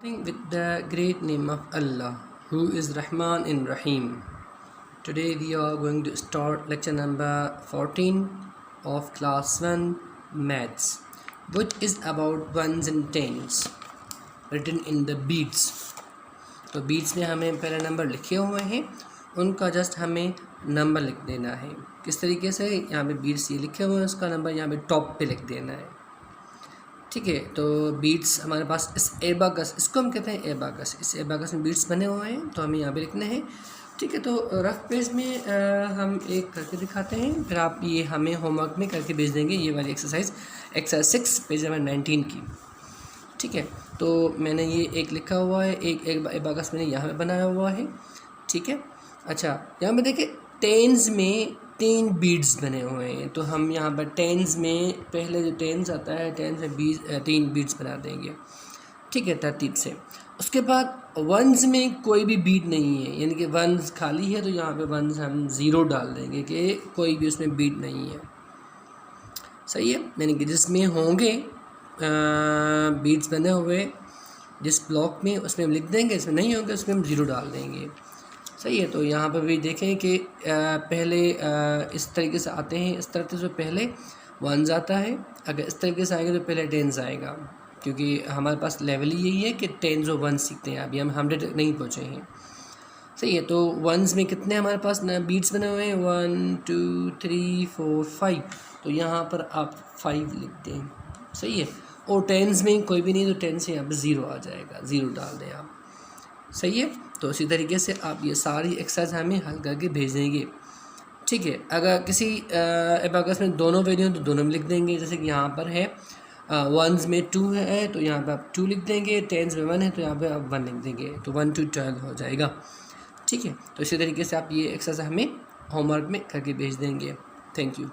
With the great name of Allah, who is Rahman and Rahim. Today we are going to start lecture number 14 of class 1 maths, which is about ones and tens written in the beads. तो beads में हमें पहले number लिखे हुए हैं, उनका just हमें number लिख देना है. किस तरीके से? यहाँ पे बीड्स ये लिखे हुए हैं, उसका नंबर यहाँ पे टॉप पे लिख देना है. ठीक है, तो बीड्स हमारे पास इस एबाकस, इसको हम कहते हैं एबाकस. इस एबाकस में बीड्स बने हुए हैं, तो हमें यहाँ पे लिखने हैं. ठीक है, तो रफ पेज में हम एक करके दिखाते हैं, फिर आप ये हमें होमवर्क में करके भेज देंगे. ये वाली एक्सरसाइज 6 पेज नंबर 19 की. ठीक है, तो मैंने ये एक लिखा हुआ है, एक एबाकस मैंने यहाँ पे बनाया हुआ है. ठीक है, अच्छा यहाँ पे देखिए टेंस में 3 बीड्स बने हुए हैं, तो हम यहाँ पर टेंस में पहले जो टेंस आता है, टेंस में 3 बीड्स बना देंगे. ठीक है, तरतीब से. उसके बाद वंस में कोई भी बीड नहीं है, यानी कि वंस खाली है, तो यहाँ पे वंस हम 0 डाल देंगे कि कोई भी उसमें बीड नहीं है. सही है, यानी कि जिसमें होंगे बीड्स बने हुए जिस ब्लॉक में, उसमें हम लिख देंगे. इसमें नहीं होंगे उसमें हम 0 डाल देंगे. सही है, तो यहाँ पर भी देखें कि पहले इस तरीके से आते हैं, इस तरीके से पहले वंस आता है. अगर इस तरीके से आएगा तो पहले टेंस आएगा, क्योंकि हमारे पास लेवल ही यही है कि टेंस और वंस सीखते हैं. अभी हम 100 नहीं पहुँचे हैं. सही है, तो वंस में कितने हमारे पास बीट्स बने हुए हैं? 1 2 3 4 5. तो यहाँ पर आप 5 लिख दें. सही है, और टेंस में कोई भी नहीं, तो टेंस से यहाँ पर 0 आ जाएगा, 0 डाल दें आप. सही है, तो इसी तरीके से आप ये सारी एक्सरसाइज हमें हल करके भेज देंगे. ठीक है, अगर किसी एबाकस में दोनों वैल्यू तो दोनों में लिख देंगे. जैसे कि यहाँ पर है वंस में 2 है, तो यहाँ पे आप 2 लिख देंगे. टेंस में 1 है, तो यहाँ पे आप 1 लिख देंगे, तो 1 to 12 हो जाएगा. ठीक है, तो इसी तरीके से आप ये एक्सरसाइज हमें होमवर्क में करके भेज देंगे. Thank you.